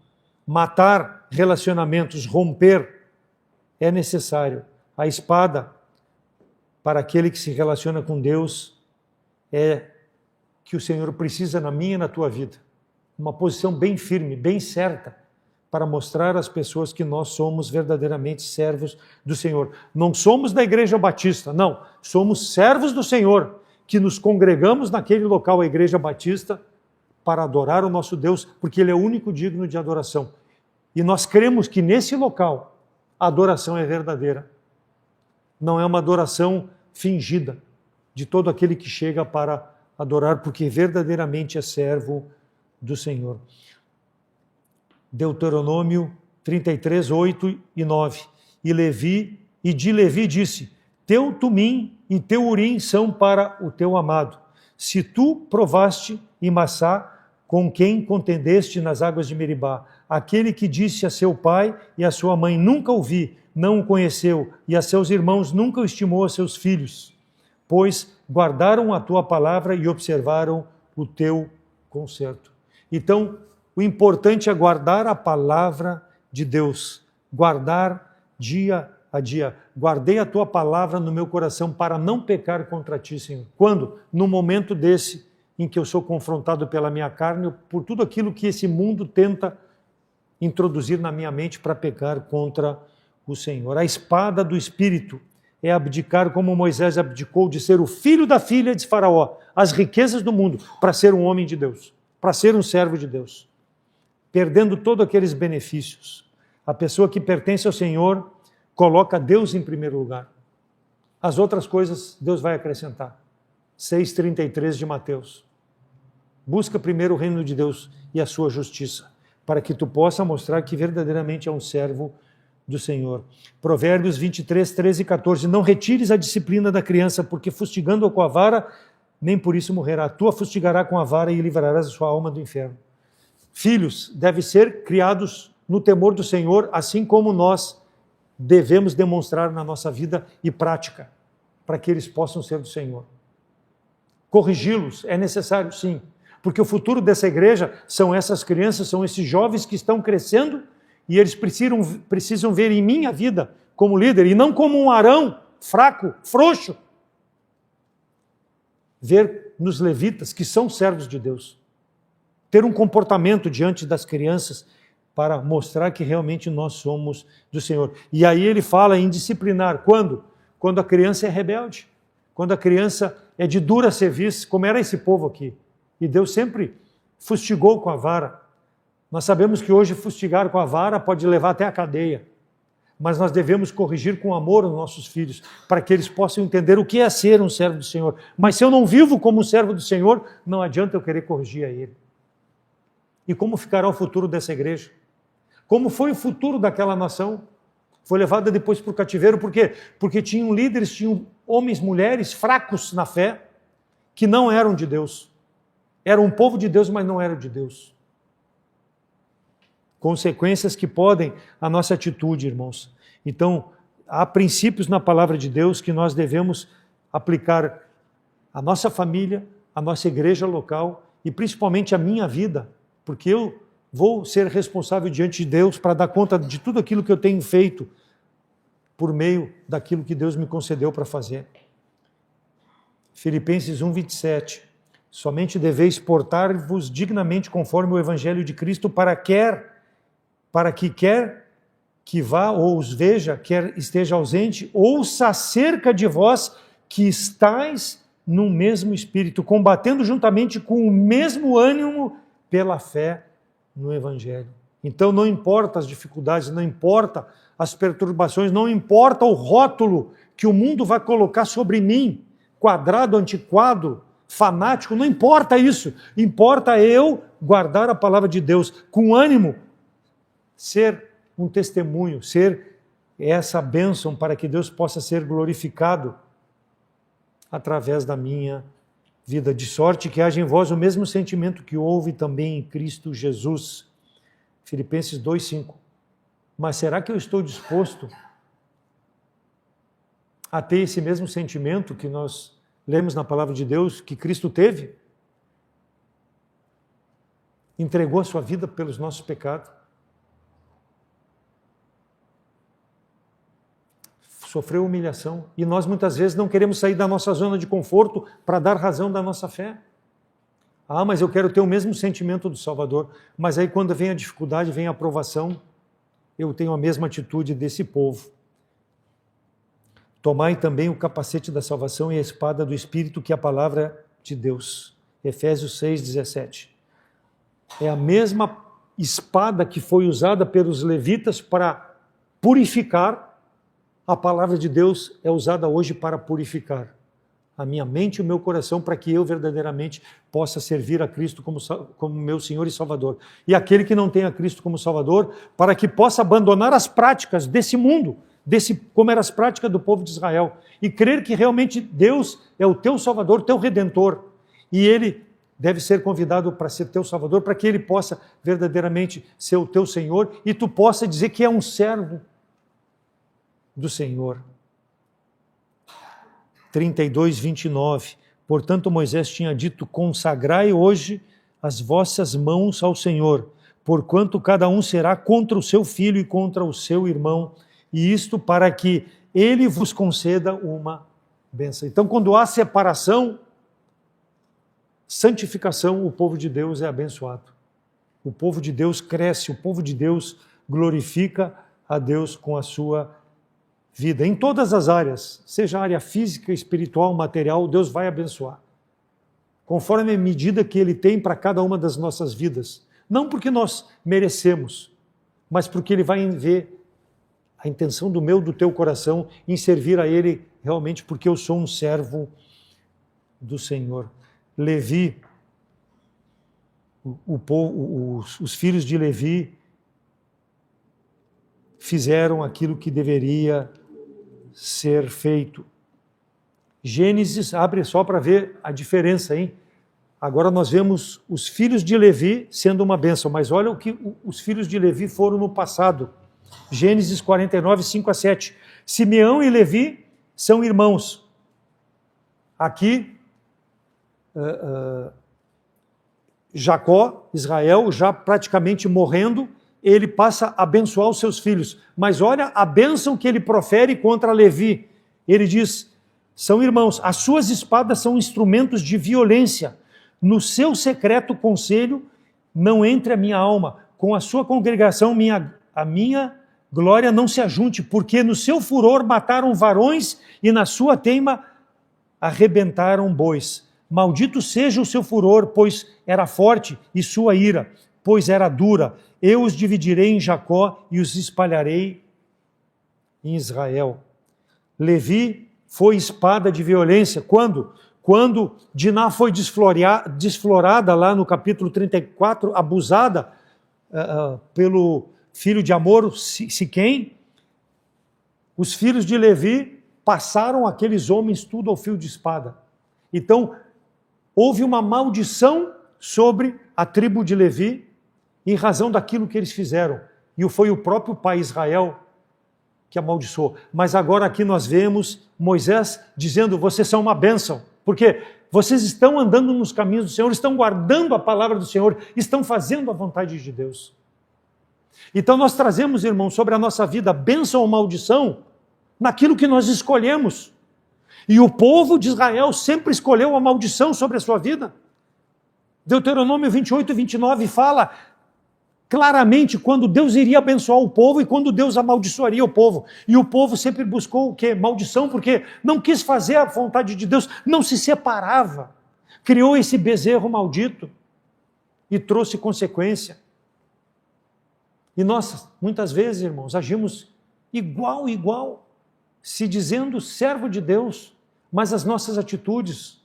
matar relacionamentos, romper, é necessário. A espada, para aquele que se relaciona com Deus, é que o Senhor precisa na minha e na tua vida. Uma posição bem firme, bem certa, para mostrar às pessoas que nós somos verdadeiramente servos do Senhor. Não somos da Igreja Batista, não. Somos servos do Senhor, que nos congregamos naquele local, a Igreja Batista, para adorar o nosso Deus, porque Ele é o único digno de adoração. E nós cremos que nesse local a adoração é verdadeira. Não é uma adoração fingida de todo aquele que chega para adorar, porque verdadeiramente é servo do Senhor. Deuteronômio 33:8 e 9. E de Levi disse: teu Tumim e teu Urim são para o teu amado. Se tu provaste em Massá, com quem contendeste nas águas de Meribá, aquele que disse a seu pai e a sua mãe, nunca o vi, não o conheceu, e a seus irmãos nunca o estimou a seus filhos, pois guardaram a tua palavra e observaram o teu conserto. Então, o importante é guardar a palavra de Deus, guardar dia a dia. Guardei a tua palavra no meu coração para não pecar contra ti, Senhor. Quando? No momento desse em que eu sou confrontado pela minha carne, por tudo aquilo que esse mundo tenta introduzir na minha mente para pecar contra o Senhor. A espada do Espírito é abdicar como Moisés abdicou de ser o filho da filha de Faraó, as riquezas do mundo, para ser um homem de Deus, para ser um servo de Deus, perdendo todos aqueles benefícios. A pessoa que pertence ao Senhor coloca Deus em primeiro lugar. As outras coisas Deus vai acrescentar. 6:33 de Mateus. Busca primeiro o reino de Deus e a sua justiça, para que tu possa mostrar que verdadeiramente é um servo do Senhor. Provérbios 23:13 e 14. Não retires a disciplina da criança, porque fustigando-a com a vara, nem por isso morrerá. Tu a fustigará com a vara e livrarás a sua alma do inferno. Filhos devem ser criados no temor do Senhor, assim como nós devemos demonstrar na nossa vida e prática, para que eles possam ser do Senhor. Corrigi-los é necessário, sim, porque o futuro dessa igreja são essas crianças, são esses jovens que estão crescendo e eles precisam ver em mim a vida como líder e não como um Arão fraco, frouxo. Ver nos levitas que são servos de Deus. Ter um comportamento diante das crianças para mostrar que realmente nós somos do Senhor. E aí ele fala em disciplinar. Quando? Quando a criança é rebelde. Quando a criança é de dura serviço, como era esse povo aqui. E Deus sempre fustigou com a vara. Nós sabemos que hoje fustigar com a vara pode levar até a cadeia. Mas nós devemos corrigir com amor os nossos filhos, para que eles possam entender o que é ser um servo do Senhor. Mas se eu não vivo como um servo do Senhor, não adianta eu querer corrigir a ele. E como ficará o futuro dessa igreja? Como foi o futuro daquela nação? Foi levada depois para o cativeiro, por quê? Porque tinham líderes, tinham homens, mulheres fracos na fé, que não eram de Deus. Eram um povo de Deus, mas não eram de Deus. Consequências que podem a nossa atitude, irmãos. Então, há princípios na palavra de Deus que nós devemos aplicar à nossa família, à nossa igreja local e principalmente à minha vida, porque eu vou ser responsável diante de Deus para dar conta de tudo aquilo que eu tenho feito por meio daquilo que Deus me concedeu para fazer. Filipenses 1:27. Somente deveis portar-vos dignamente conforme o evangelho de Cristo para que quer que vá ou os veja, quer esteja ausente, ouça acerca de vós que estáis no mesmo espírito, combatendo juntamente com o mesmo ânimo pela fé no evangelho. Então não importa as dificuldades, não importa as perturbações, não importa o rótulo que o mundo vai colocar sobre mim, quadrado, antiquado, fanático, não importa isso. Importa eu guardar a palavra de Deus com ânimo, ser um testemunho, ser essa bênção para que Deus possa ser glorificado através da minha vida, de sorte que haja em vós o mesmo sentimento que houve também em Cristo Jesus. Filipenses 2:5. Mas será que eu estou disposto a ter esse mesmo sentimento que nós lemos na palavra de Deus, que Cristo teve? Entregou a sua vida pelos nossos pecados. Sofreu humilhação. E nós muitas vezes não queremos sair da nossa zona de conforto para dar razão da nossa fé. Ah, mas eu quero ter o mesmo sentimento do Salvador. Mas aí quando vem a dificuldade, vem a provação, eu tenho a mesma atitude desse povo. Tomai também o capacete da salvação e a espada do Espírito, que é a palavra de Deus. Efésios 6:17. É a mesma espada que foi usada pelos levitas para purificar. A palavra de Deus é usada hoje para purificar a minha mente e o meu coração, para que eu verdadeiramente possa servir a Cristo como meu Senhor e Salvador. E aquele que não tem a Cristo como Salvador, para que possa abandonar as práticas desse mundo, como eram as práticas do povo de Israel, e crer que realmente Deus é o teu Salvador, teu Redentor, e Ele deve ser convidado para ser teu Salvador, para que Ele possa verdadeiramente ser o teu Senhor, e tu possa dizer que é um servo do Senhor. 32:29. Portanto, Moisés tinha dito: consagrai hoje as vossas mãos ao Senhor, porquanto cada um será contra o seu filho e contra o seu irmão, e isto para que ele vos conceda uma bênção. Então, quando há separação, santificação, o povo de Deus é abençoado. O povo de Deus cresce, o povo de Deus glorifica a Deus com a sua vida, em todas as áreas, seja a área física, espiritual, material, Deus vai abençoar, conforme a medida que Ele tem para cada uma das nossas vidas, não porque nós merecemos, mas porque Ele vai ver a intenção do meu, do teu coração, em servir a Ele realmente, porque eu sou um servo do Senhor. Levi, os filhos de Levi fizeram aquilo que deveria ser feito. Gênesis, abre só para ver a diferença, hein? Agora nós vemos os filhos de Levi sendo uma bênção, mas olha o que os filhos de Levi foram no passado. Gênesis 49, 5 a 7. Simeão e Levi são irmãos. Aqui, Jacó, Israel, já praticamente morrendo, ele passa a abençoar os seus filhos. Mas olha a bênção que ele profere contra Levi. Ele diz, são irmãos, as suas espadas são instrumentos de violência. No seu secreto conselho, não entre a minha alma. Com a sua congregação, a minha glória não se ajunte, porque no seu furor mataram varões e na sua teima arrebentaram bois. Maldito seja o seu furor, pois era forte, e sua ira, pois era dura. Eu os dividirei em Jacó e os espalharei em Israel. Levi foi espada de violência. Quando? Quando Diná foi desflorada lá no capítulo 34, abusada pelo filho de Amor, Siquém, os filhos de Levi passaram aqueles homens tudo ao fio de espada. Então, houve uma maldição sobre a tribo de Levi em razão daquilo que eles fizeram. E foi o próprio pai Israel que amaldiçoou. Mas agora aqui nós vemos Moisés dizendo, vocês são uma bênção, porque vocês estão andando nos caminhos do Senhor, estão guardando a palavra do Senhor, estão fazendo a vontade de Deus. Então nós trazemos, irmãos, sobre a nossa vida, bênção ou maldição, naquilo que nós escolhemos. E o povo de Israel sempre escolheu a maldição sobre a sua vida. Deuteronômio 28 e 29 fala claramente quando Deus iria abençoar o povo e quando Deus amaldiçoaria o povo. E o povo sempre buscou o quê? Maldição, porque não quis fazer a vontade de Deus, não se separava. Criou esse bezerro maldito e trouxe consequência. E nós, muitas vezes, irmãos, agimos igual, se dizendo servo de Deus, mas as nossas atitudes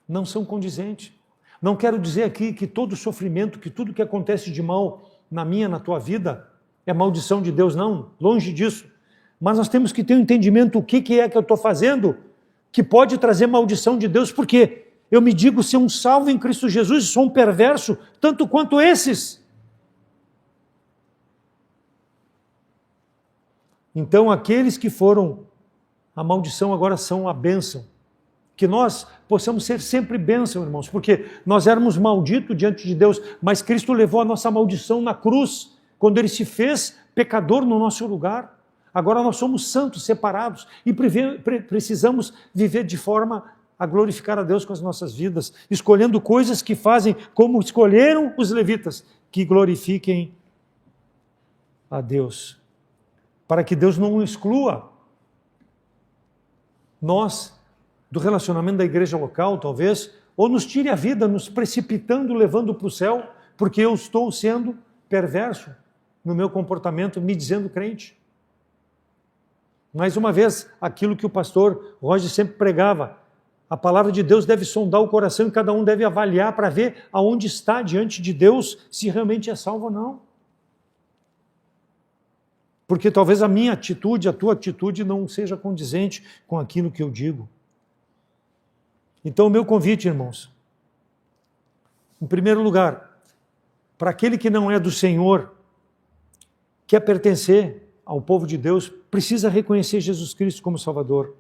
não são condizentes. Não quero dizer aqui que todo sofrimento, que tudo que acontece de mal na minha, na tua vida, é maldição de Deus, não, longe disso. Mas nós temos que ter um entendimento, o que é que eu estou fazendo, que pode trazer maldição de Deus, porque eu me digo ser um salvo em Cristo Jesus, sou um perverso, tanto quanto esses. Então, aqueles que foram a maldição agora são a bênção. Que nós possamos ser sempre bênção, irmãos, porque nós éramos malditos diante de Deus, mas Cristo levou a nossa maldição na cruz, quando Ele se fez pecador no nosso lugar. Agora nós somos santos, separados, e precisamos viver de forma a glorificar a Deus com as nossas vidas, escolhendo coisas que fazem como escolheram os levitas, que glorifiquem a Deus. Para que Deus não exclua nós do relacionamento da igreja local, talvez, ou nos tire a vida, nos precipitando, levando para o céu, porque eu estou sendo perverso no meu comportamento, me dizendo crente. Mais uma vez, aquilo que o pastor Roger sempre pregava, a palavra de Deus deve sondar o coração e cada um deve avaliar para ver aonde está diante de Deus, se realmente é salvo ou não. Porque talvez a minha atitude, a tua atitude não seja condizente com aquilo que eu digo. Então o meu convite, irmãos, em primeiro lugar, para aquele que não é do Senhor, quer pertencer ao povo de Deus, precisa reconhecer Jesus Cristo como Salvador.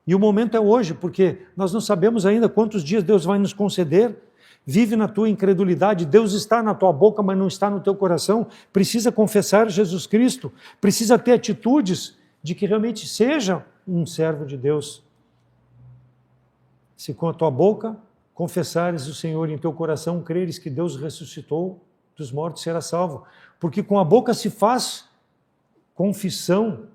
E o momento é hoje, porque nós não sabemos ainda quantos dias Deus vai nos conceder. Vive na tua incredulidade, Deus está na tua boca, mas não está no teu coração. Precisa confessar Jesus Cristo, precisa ter atitudes de que realmente seja um servo de Deus. Se com a tua boca confessares o Senhor e em teu coração creres que Deus ressuscitou dos mortos, será salvo. Porque com a boca se faz confissão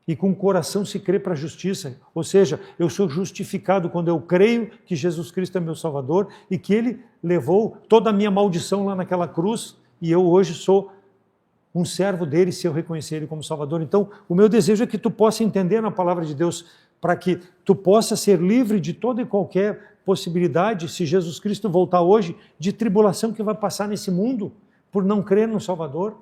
e com o coração se crê para a justiça. Ou seja, eu sou justificado quando eu creio que Jesus Cristo é meu Salvador e que Ele levou toda a minha maldição lá naquela cruz e eu hoje sou um servo dele se eu reconhecer Ele como Salvador. Então, o meu desejo é que tu possa entender na palavra de Deus para que tu possa ser livre de toda e qualquer possibilidade, se Jesus Cristo voltar hoje, de tribulação que vai passar nesse mundo por não crer no Salvador.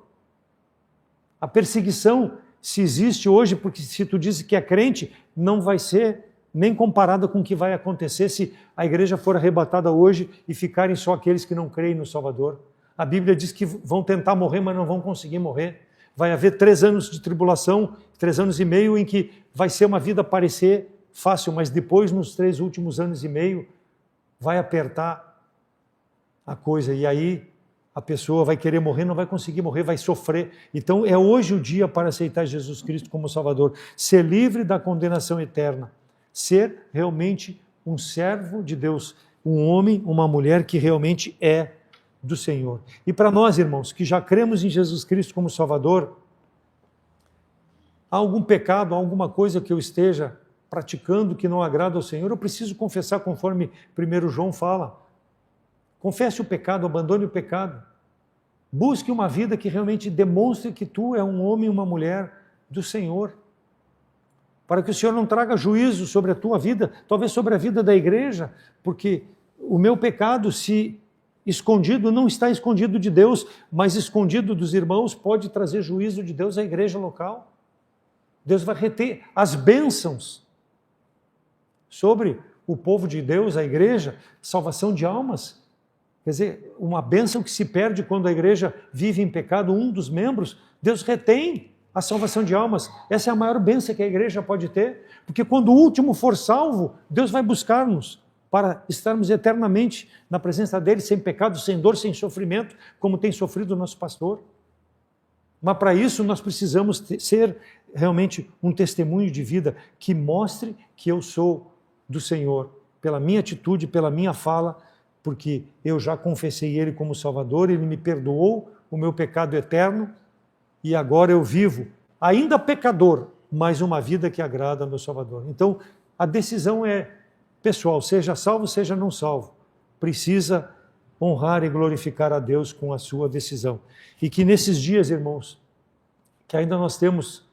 A perseguição, se existe hoje, porque se tu diz que é crente, não vai ser nem comparada com o que vai acontecer se a igreja for arrebatada hoje e ficarem só aqueles que não creem no Salvador. A Bíblia diz que vão tentar morrer, mas não vão conseguir morrer. Vai haver 3 anos de tribulação, 3 anos e meio, em que vai ser uma vida parecer fácil, mas depois, nos 3 últimos anos e meio, vai apertar a coisa. E aí a pessoa vai querer morrer, não vai conseguir morrer, vai sofrer. Então é hoje o dia para aceitar Jesus Cristo como Salvador. Ser livre da condenação eterna. Ser realmente um servo de Deus. Um homem, uma mulher que realmente é do Senhor. E para nós, irmãos, que já cremos em Jesus Cristo como Salvador, há algum pecado, há alguma coisa que eu esteja praticando que não agrada ao Senhor, eu preciso confessar conforme 1 João fala. Confesse o pecado, abandone o pecado. Busque uma vida que realmente demonstre que tu é um homem e uma mulher do Senhor. Para que o Senhor não traga juízo sobre a tua vida, talvez sobre a vida da igreja, porque o meu pecado, se escondido, não está escondido de Deus, mas escondido dos irmãos, pode trazer juízo de Deus à igreja local. Deus vai reter as bênçãos sobre o povo de Deus, a igreja, salvação de almas. Quer dizer, uma bênção que se perde quando a igreja vive em pecado, um dos membros, Deus retém a salvação de almas. Essa é a maior bênção que a igreja pode ter, porque quando o último for salvo, Deus vai buscar-nos para estarmos eternamente na presença dele, sem pecado, sem dor, sem sofrimento, como tem sofrido o nosso pastor. Mas para isso nós precisamos ser realmente um testemunho de vida que mostre que eu sou do Senhor, pela minha atitude, pela minha fala, porque eu já confessei Ele como Salvador, Ele me perdoou o meu pecado eterno, e agora eu vivo, ainda pecador, mas uma vida que agrada ao meu Salvador. Então, a decisão é pessoal, seja salvo, seja não salvo. Precisa honrar e glorificar a Deus com a sua decisão. E que nesses dias, irmãos, que ainda nós temos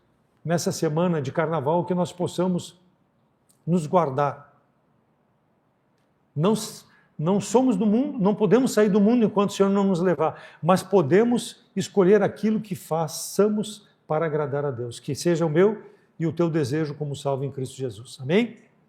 nessa semana de carnaval, que nós possamos nos guardar. Não somos do mundo, não podemos sair do mundo enquanto o Senhor não nos levar, mas podemos escolher aquilo que façamos para agradar a Deus. Que seja o meu e o teu desejo como salvo em Cristo Jesus. Amém?